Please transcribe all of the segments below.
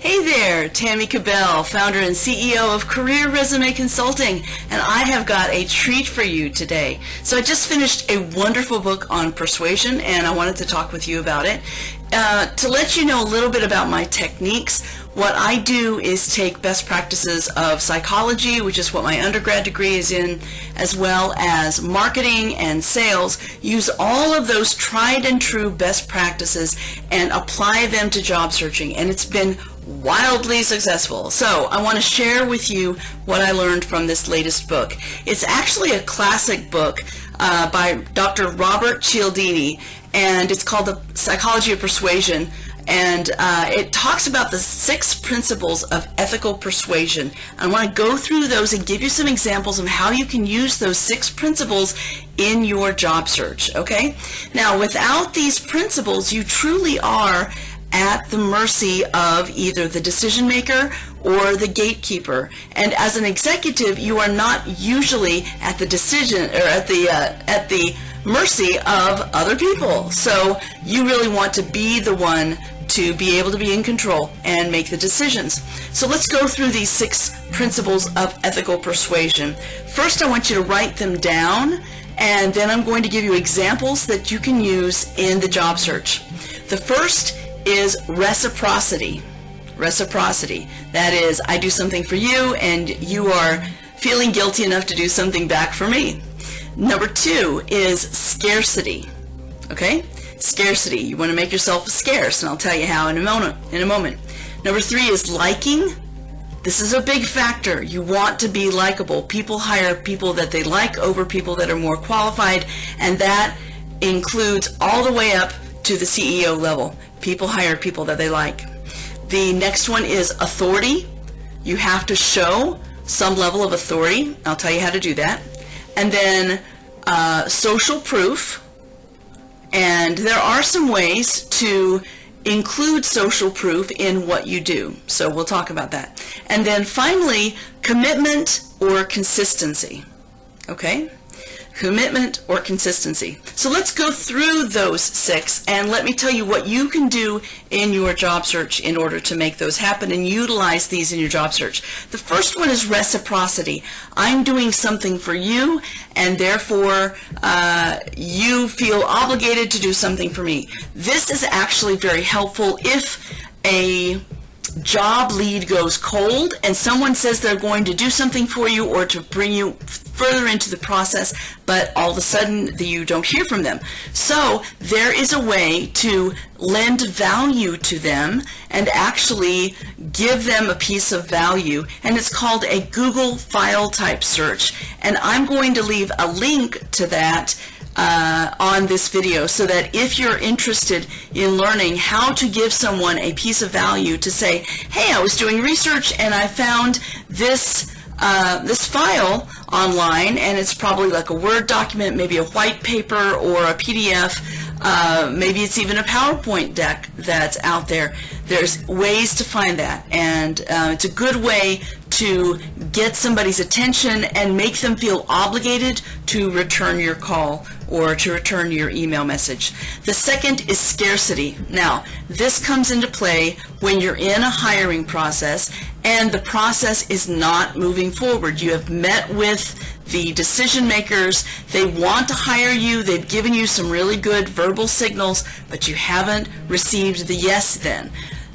Hey there, Tammy Kabell, founder and CEO of Career Resume Consulting, and I have got a treat for you today. So I just finished a wonderful book on persuasion, and I wanted to talk with you about it. To let you know a little bit about my techniques, what I do is take best practices of psychology, which is what my undergrad degree is in, as well as marketing and sales, use all of those tried and true best practices and apply them to job searching, and it's been wildly successful. So I want to share with you what I learned from this latest book. It's actually a classic book by Dr. Robert Cialdini, and it's called The Psychology of Persuasion, and it talks about the 6 principles of ethical persuasion. I want to go through those and give you some examples of how you can use those 6 principles in your job search. Okay? Now, without these principles, you truly are at the mercy of either the decision maker or the gatekeeper. And as an executive, you are not usually at the decision or at the mercy of other people. So you really want to be the one to be able to be in control and make the decisions. So let's go through these 6 principles of ethical persuasion. First, I want you to write them down, and then I'm going to give you examples that you can use in the job search. The first is reciprocity. Reciprocity. That is, I do something for you and you are feeling guilty enough to do something back for me. Number 2 is scarcity. Okay? Scarcity. You want to make yourself scarce, and I'll tell you how in a moment. Number 3 is liking. This is a big factor. You want to be likable. People hire people that they like over people that are more qualified, and that includes all the way up to the CEO level. People hire people that they like. The next one is authority. You have to show some level of authority. I'll tell you how to do that. And then social proof. And there are some ways to include social proof in what you do. So we'll talk about that. And then finally, commitment or consistency. Okay? Commitment or consistency. So let's go through those 6 and let me tell you what you can do in your job search in order to make those happen and utilize these in your job search. The first one is reciprocity. I'm doing something for you, and therefore you feel obligated to do something for me. This is actually very helpful if a job lead goes cold and someone says they're going to do something for you or to bring you further into the process, but all of a sudden you don't hear from them. So there is a way to lend value to them and actually give them a piece of value, and it's called a Google file type search, and I'm going to leave a link to that on this video, so that if you're interested in learning how to give someone a piece of value, to say, hey, I was doing research and I found this this file online, and it's probably like a Word document, maybe a white paper or a PDF, maybe it's even a PowerPoint deck that's out there. There's ways to find that, and it's a good way to get somebody's attention and make them feel obligated to return your call or to return your email message. The second is scarcity. Now, this comes into play when you're in a hiring process and the process is not moving forward. You have met with the decision makers, they want to hire you, they've given you some really good verbal signals, but you haven't received the yes then.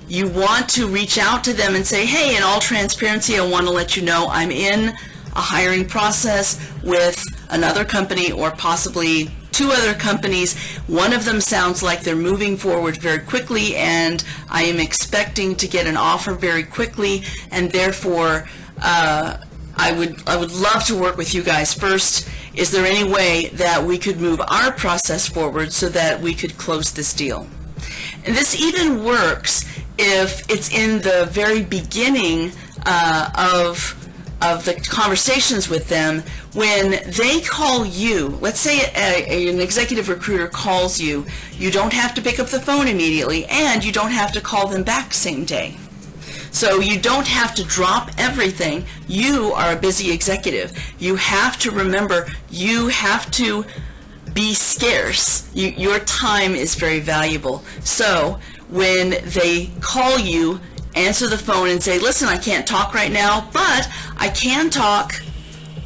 You want to reach out to them and say, hey, in all transparency, I want to let you know I'm in a hiring process with another company or possibly 2 other companies. One of them sounds like they're moving forward very quickly, and I am expecting to get an offer very quickly, and therefore I would love to work with you guys. First, is there any way that we could move our process forward so that we could close this deal? And this even works if it's in the very beginning of the conversations with them. When they call you, let's say an executive recruiter calls you, you don't have to pick up the phone immediately, and you don't have to call them back same day. So you don't have to drop everything. You are a busy executive. You have to remember, you have to be scarce. Your time is very valuable. So when they call you answer the phone and say, listen, I can't talk right now, but I can talk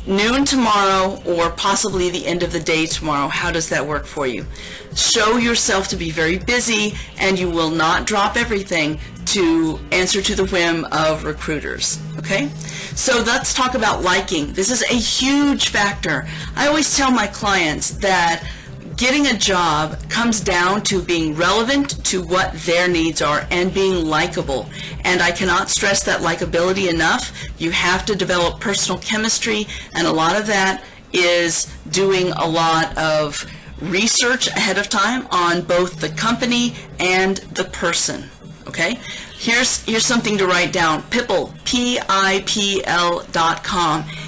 noon tomorrow or possibly the end of the day tomorrow. How does that work for you? Show yourself to be very busy, and you will not drop everything to answer to the whim of recruiters. Okay? So let's talk about liking. This is a huge factor. I always tell my clients that getting a job comes down to being relevant to what their needs are and being likable. And I cannot stress that likability enough. You have to develop personal chemistry, and a lot of that is doing a lot of research ahead of time on both the company and the person. Okay? Here's something to write down. Pipl, P-I-P-L.com.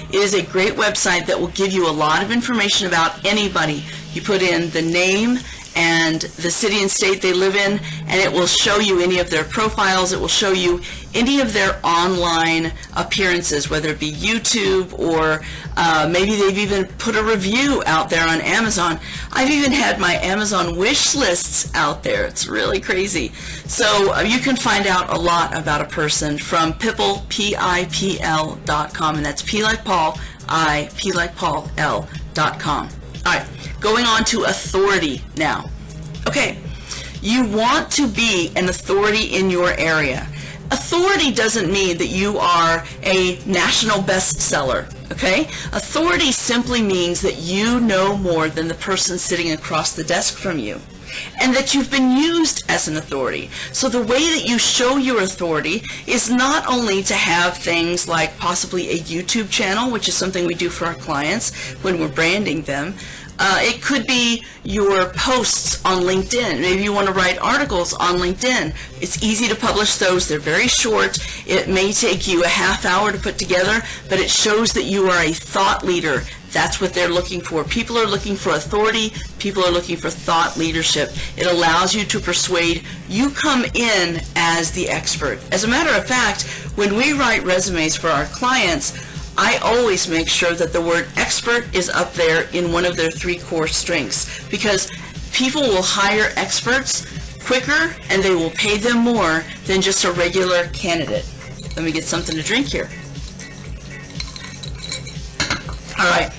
It is a great website that will give you a lot of information about anybody. You put in the name and the city and state they live in, and it will show you any of their profiles. It will show you any of their online appearances, whether it be YouTube or maybe they've even put a review out there on Amazon. I've even had my Amazon wish lists out there. It's really crazy. So you can find out a lot about a person from Pipl, P-I-P-L.com, and that's P like Paul, I, P like Paul, L.com. All right, going on to authority now. Okay, you want to be an authority in your area. Authority doesn't mean that you are a national bestseller, okay? Authority simply means that you know more than the person sitting across the desk from you, and that you've been used as an authority. So the way that you show your authority is not only to have things like possibly a YouTube channel, which is something we do for our clients when we're branding them. It could be your posts on LinkedIn. Maybe you want to write articles on LinkedIn. It's easy to publish those. They're very short. It may take you a half hour to put together, but it shows that you are a thought leader. That's what they're looking for. People are looking for authority. People are looking for thought leadership. It allows you to persuade. You come in as the expert. As a matter of fact, when we write resumes for our clients, I always make sure that the word expert is up there in one of their 3 core strengths, because people will hire experts quicker and they will pay them more than just a regular candidate. Let me get something to drink here. All right,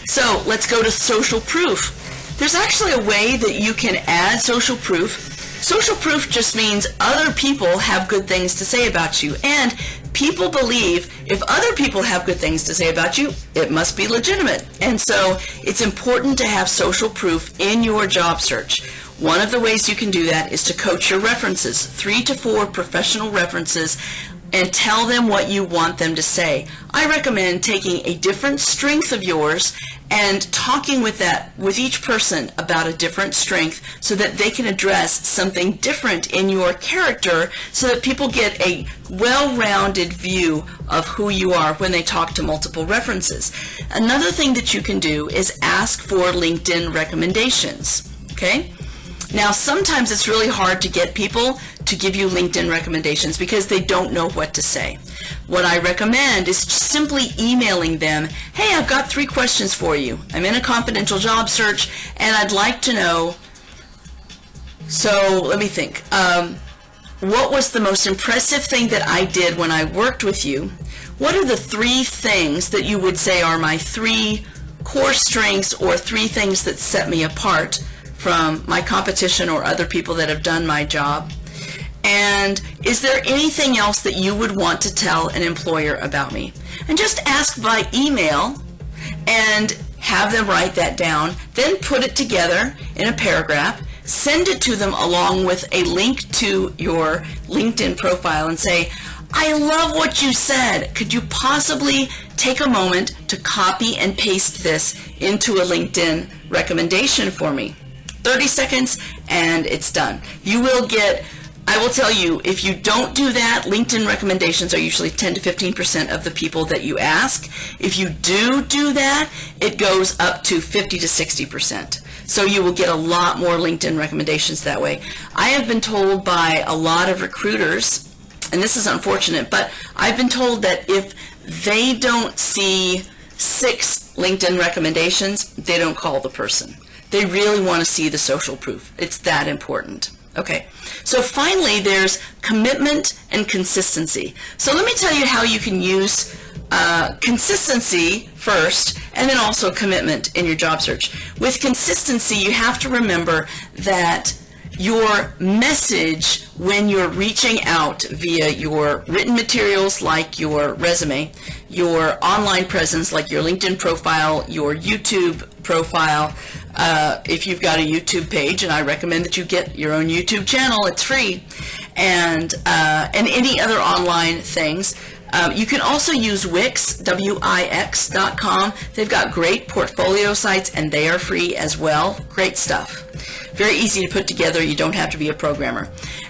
so let's go to social proof. There's actually a way that you can add social proof. Social proof just means other people have good things to say about you, and people believe if other people have good things to say about you, it must be legitimate. And so it's important to have social proof in your job search. One of the ways you can do that is to coach your references, 3 to 4 professional references, and tell them what you want them to say. I recommend taking a different strength of yours and talking with each person about a different strength so that they can address something different in your character, so that people get a well-rounded view of who you are when they talk to multiple references. Another thing that you can do is ask for LinkedIn recommendations, okay? Now, sometimes it's really hard to get people to give you LinkedIn recommendations because they don't know what to say. What I recommend is simply emailing them, hey, I've got 3 questions for you. I'm in a confidential job search and I'd like to know, so let me think, what was the most impressive thing that I did when I worked with you? What are the 3 things that you would say are my 3 core strengths, or 3 things that set me apart from my competition or other people that have done my job? And is there anything else that you would want to tell an employer about me? And just ask by email and have them write that down, then put it together in a paragraph, send it to them along with a link to your LinkedIn profile and say, I love what you said. Could you possibly take a moment to copy and paste this into a LinkedIn recommendation for me? 30 seconds and it's done. You will get, I will tell you, if you don't do that, LinkedIn recommendations are usually 10 to 15% of the people that you ask. If you do that, it goes up to 50 to 60%. So you will get a lot more LinkedIn recommendations that way. I have been told by a lot of recruiters, and this is unfortunate, but I've been told that if they don't see 6 LinkedIn recommendations, they don't call the person. They really want to see the social proof. It's that important. Okay, so finally there's commitment and consistency. So let me tell you how you can use consistency first and then also commitment in your job search. With consistency, you have to remember that your message when you're reaching out via your written materials like your resume, your online presence like your LinkedIn profile, your YouTube profile, if you've got a YouTube page, and I recommend that you get your own YouTube channel, it's free, and any other online things. You can also use Wix, Wix.com. They've got great portfolio sites and they are free as well. Great stuff. Very easy to put together. You don't have to be a programmer.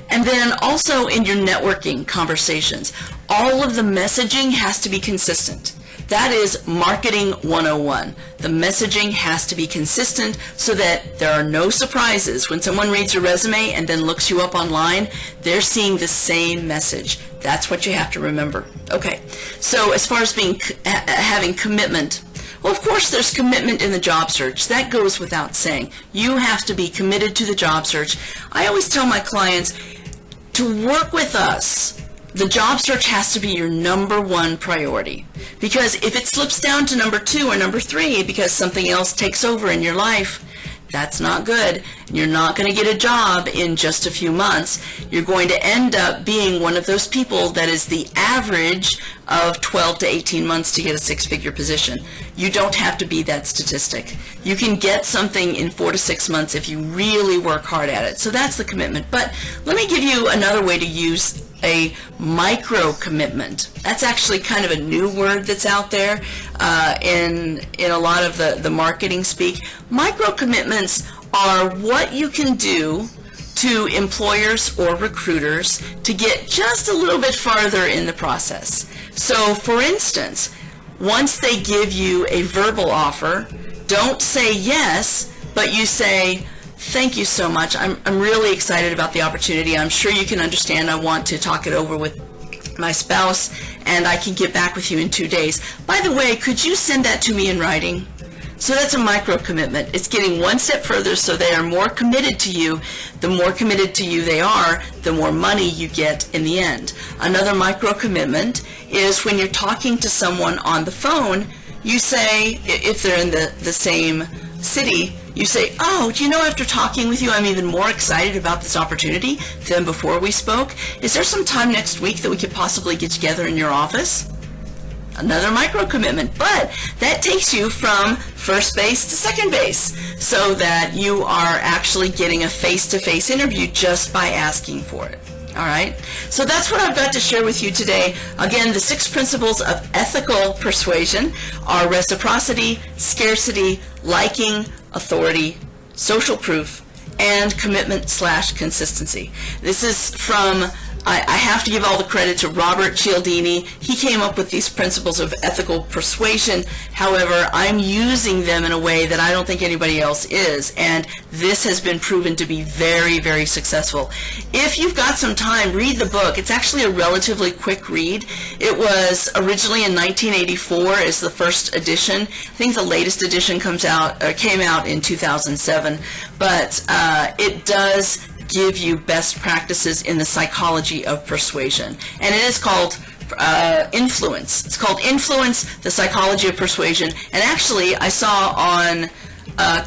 And then also in your networking conversations, all of the messaging has to be consistent. That is marketing 101. The messaging has to be consistent so that there are no surprises. When someone reads your resume and then looks you up online, they're seeing the same message. That's what you have to remember. Okay, so as far as having commitment, well, of course there's commitment in the job search. That goes without saying. You have to be committed to the job search. I always tell my clients to work with us. The job search has to be your number one priority, because if it slips down to number 2 or number 3 because something else takes over in your life, that's not good. You're not going to get a job in just a few months. You're going to end up being one of those people that is the average of 12 to 18 months to get a 6-figure position. You don't have to be that statistic. You can get something in 4 to 6 months if you really work hard at it. So that's the commitment. But let me give you another way to use a micro commitment. That's actually kind of a new word that's out there in a lot of the marketing speak. Micro commitments are what you can do to employers or recruiters to get just a little bit farther in the process. So for instance, once they give you a verbal offer, don't say yes, but you say, thank you so much. I'm really excited about the opportunity. I'm sure you can understand I want to talk it over with my spouse, and I can get back with you in 2 days. By the way, could you send that to me in writing? So that's a micro commitment. It's getting one step further so they are more committed to you. The more committed to you they are, the more money you get in the end. Another micro commitment is when you're talking to someone on the phone, you say, if they're in the same city, you say, oh, do you know, after talking with you, I'm even more excited about this opportunity than before we spoke. Is there some time next week that we could possibly get together in your office? Another micro commitment, but that takes you from first base to second base so that you are actually getting a face-to-face interview just by asking for it. All right, so that's what I've got to share with you today. Again, the 6 principles of ethical persuasion are reciprocity, scarcity, liking, authority, social proof, and commitment/consistency. This is from, I have to give all the credit to Robert Cialdini. He came up with these principles of ethical persuasion. However, I'm using them in a way that I don't think anybody else is, and this has been proven to be very, very successful. If you've got some time, read the book. It's actually a relatively quick read. It was originally in 1984 as the first edition. I think the latest edition came out in 2007, but it does give you best practices in the psychology of persuasion. And it is called Influence. It's called Influence, the Psychology of Persuasion. And actually, I saw on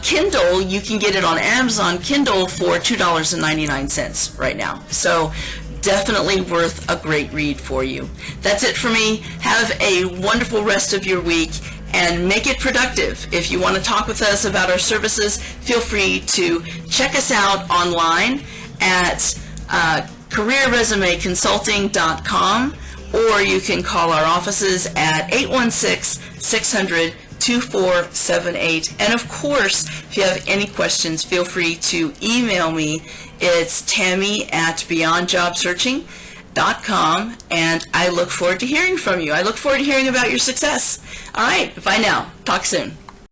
Kindle, you can get it on Amazon Kindle for $2.99 right now. So definitely worth a great read for you. That's it for me. Have a wonderful rest of your week and make it productive. If you want to talk with us about our services, feel free to check us out online at careerresumeconsulting.com, or you can call our offices at 816-600-2478. And of course, if you have any questions, feel free to email me. It's Tammy@beyondjobsearching.com, and I look forward to hearing from you. I look forward to hearing about your success. All right, bye now. Talk soon.